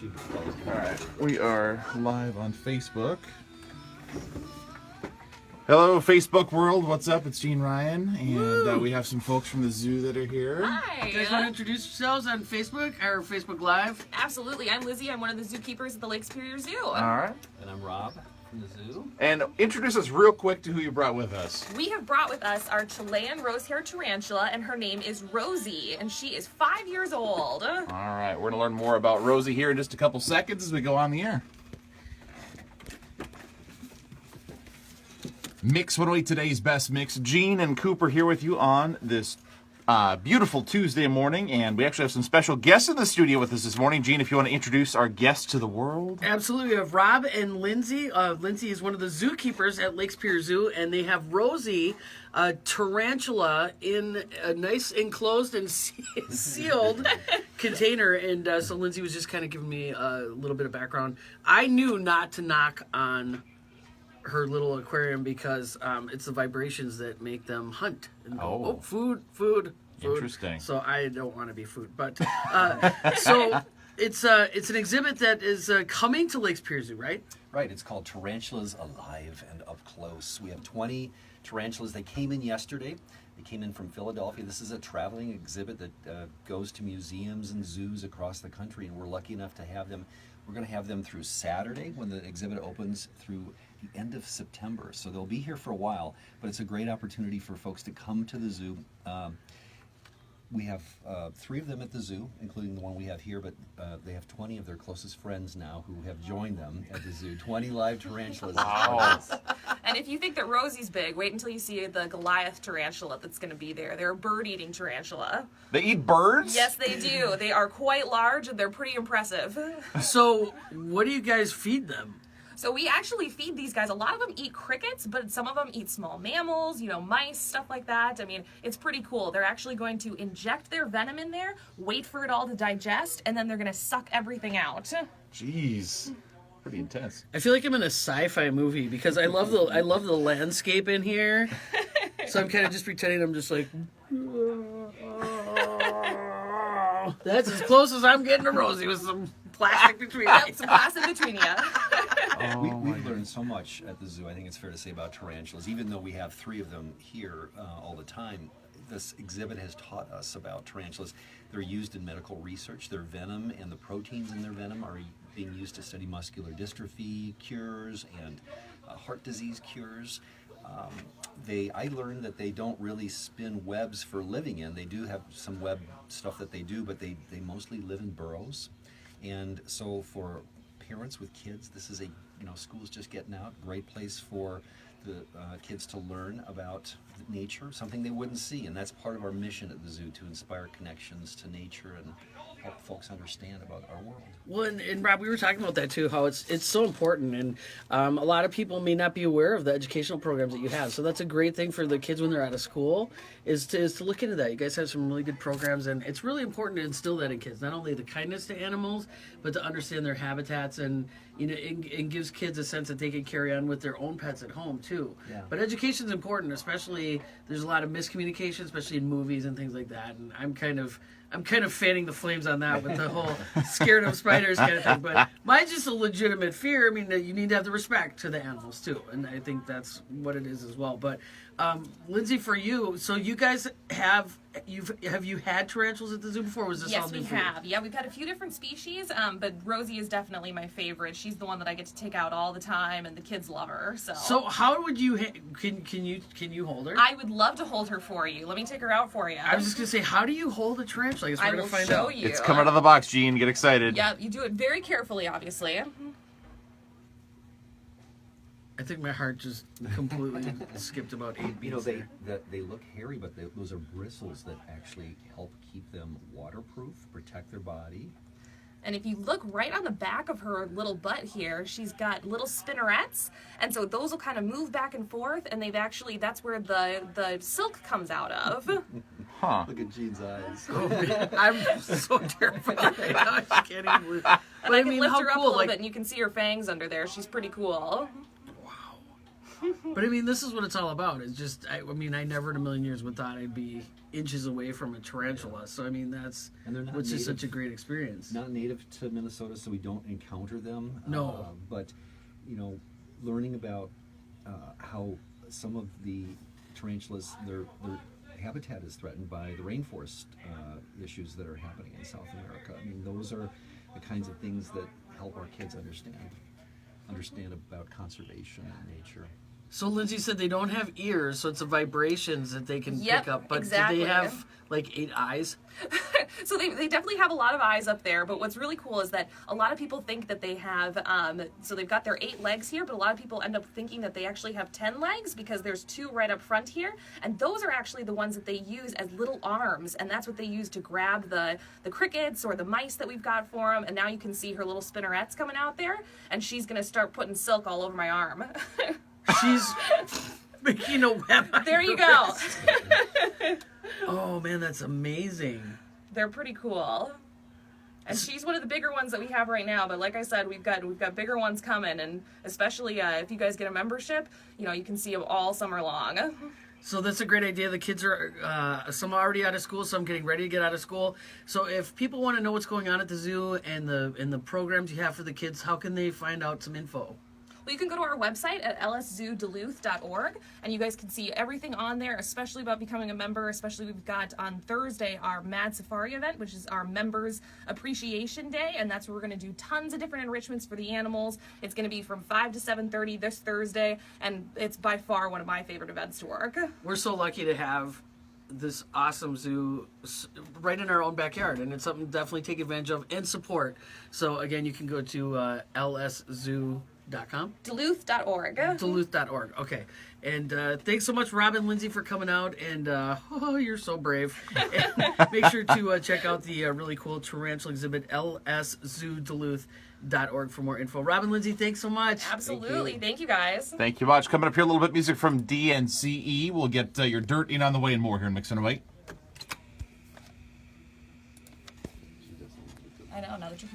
All right, we are live on Facebook. Hello, Facebook world. What's up? It's Gene Ryan, and we have some folks from the zoo that are here. Hi. You guys want to introduce yourselves on Facebook or Facebook Live? Absolutely. I'm Lizzie. I'm one of the zookeepers at the Lake Superior Zoo. All right. And I'm Rob from the zoo. And introduce us real quick to who you brought with us. We have brought with us our Chilean rose-haired tarantula, and her name is Rosie, and she is 5 years old. All right, we're going to learn more about Rosie here in just a couple seconds as we go on the air. Mix 108, today's best mix. Gene and Cooper here with you on this beautiful Tuesday morning, and we actually have some special guests in the studio with us this morning. Gene, if you want to introduce our guests to the world. Absolutely. We have Rob and Lindsay. Lindsay is one of the zookeepers at Lake Superior Zoo, and they have Rosie, a tarantula, in a nice enclosed and sealed container. And so Lindsay was just kind of giving me a little bit of background. I knew not to knock on her little aquarium because it's the vibrations that make them hunt and go, oh, food. Interesting. So I don't want to be food, but so it's an exhibit that is coming to Lake Superior Zoo, right? Right, it's called Tarantulas Alive and Up Close. We have 20 tarantulas. They came in yesterday. They came in from Philadelphia. This is a traveling exhibit that goes to museums and zoos across the country, and we're lucky enough to have them. We're going to have them through Saturday when the exhibit opens through the end of September. So they'll be here for a while, but it's a great opportunity for folks to come to the zoo. We have 3 of them at the zoo, including the one we have here, but they have 20 of their closest friends now who have joined them at the zoo. 20 live tarantulas. Wow. And if you think that Rosie's big, wait until you see the Goliath tarantula that's going to be there. They're a bird-eating tarantula. They eat birds? Yes, they do. They are quite large, and they're pretty impressive. So what do you guys feed them? So we actually feed these guys. A lot of them eat crickets, but some of them eat small mammals, mice, stuff like that. I mean, it's pretty cool. They're actually going to inject their venom in there, wait for it all to digest, and then they're going to suck everything out. Jeez. Pretty intense. I feel like I'm in a sci-fi movie because I love the landscape in here. So I'm kind of just pretending I'm just like, that's as close as I'm getting to Rosie with some plastic between us. Yep, some plastic between you. We've learned so much at the zoo, I think it's fair to say, about tarantulas. Even though we have 3 of them here all the time, this exhibit has taught us about tarantulas. They're used in medical research. Their venom and the proteins in their venom are being used to study muscular dystrophy cures and heart disease cures. I learned that they don't really spin webs for living in. They do have some web stuff that they do, but they mostly live in burrows. And so for parents with kids, this is school's just getting out, great place for the kids to learn about nature, something they wouldn't see. And that's part of our mission at the zoo, to inspire connections to nature and help folks understand about our world. Well, and Rob, we were talking about that too, how it's so important, and a lot of people may not be aware of the educational programs that you have. So that's a great thing for the kids when they're out of school, is to look into that. You guys have some really good programs, and it's really important to instill that in kids, not only the kindness to animals, but to understand their habitats, and it gives kids a sense that they can carry on with their own pets at home too. Yeah. But education's important, especially there's a lot of miscommunication, especially in movies and things like that. And I'm kind of fanning the flames on that with the whole scared of spiders kind of thing. But mine's just a legitimate fear. I mean, you need to have the respect to the animals too, and I think that's what it is as well. But Lindsay, for you, so you guys have you had tarantulas at the zoo before? Or was this all new Yes, for we you? have. Yeah, we've had a few different species, but Rosie is definitely my favorite. She's the one that I get to take out all the time, and the kids love her. So how would you can you hold her? I would love to hold her for you. Let me take her out for you. I was just gonna say, how do you hold a tarantula? I guess we're I gonna will find show out. you. It's coming out of the box, Gene. Get excited. Yeah, you do it very carefully, obviously. I think my heart just completely skipped about 8 beats. They look hairy, but those are bristles that actually help keep them waterproof, protect their body. And if you look right on the back of her little butt here, she's got little spinnerets, and so those will kind of move back and forth, and that's where the silk comes out of. Huh. Look at Gene's eyes. Oh, man, I'm so terrified right now. I can't even believe. But And I can lift how her up cool, a little bit, and you can see her fangs under there. She's pretty cool. But I mean, this is what it's all about. It's just, I mean, I never in a million years would thought I'd be inches away from a tarantula. So I mean, that's And they're not which is native- such a great experience. Not native to Minnesota, so we don't encounter them. No. But, you know, learning about how some of the tarantulas, their habitat is threatened by the rainforest issues that are happening in South America. I mean, those are the kinds of things that help our kids understand about conservation and nature. So Lindsay said they don't have ears, so it's the vibrations that they can Yep, pick up. But exactly. do they have like 8 eyes? So they definitely have a lot of eyes up there, but what's really cool is that a lot of people think that they have, so they've got their 8 legs here, but a lot of people end up thinking that they actually have 10 legs because there's 2 right up front here, and those are actually the ones that they use as little arms, and that's what they use to grab the crickets or the mice that we've got for them, and now you can see her little spinnerets coming out there, and she's going to start putting silk all over my arm. She's making a web. on There your you go. wrist. Oh man, that's amazing. They're pretty cool. And she's one of the bigger ones that we have right now, but like I said, we've got bigger ones coming, and especially if you guys get a membership, you know, you can see them all summer long. So that's a great idea. The kids are some are already out of school, some getting ready to get out of school. So if people want to know what's going on at the zoo and the programs you have for the kids, how can they find out some info? Well, you can go to our website at lszooduluth.org, and you guys can see everything on there, especially about becoming a member. Especially we've got on Thursday our Mad Safari event, which is our Members Appreciation Day, and that's where we're going to do tons of different enrichments for the animals. It's going to be from 5 to 7:30 this Thursday, and it's by far one of my favorite events to work. We're so lucky to have this awesome zoo right in our own backyard, and it's something to definitely take advantage of and support. So again, you can go to lszoo.com. Duluth.org. Duluth.org. Okay. And thanks so much, Rob and Lindsay, for coming out. And oh, you're so brave. And make sure to check out the really cool tarantula exhibit, lszooduluth.org, for more info. Rob and Lindsay, thanks so much. Absolutely. Thank you guys. Thank you much. Coming up here, a little bit music from DNCE. We'll get your dirt in on the way and more here in Mix and Wait. I know, now that you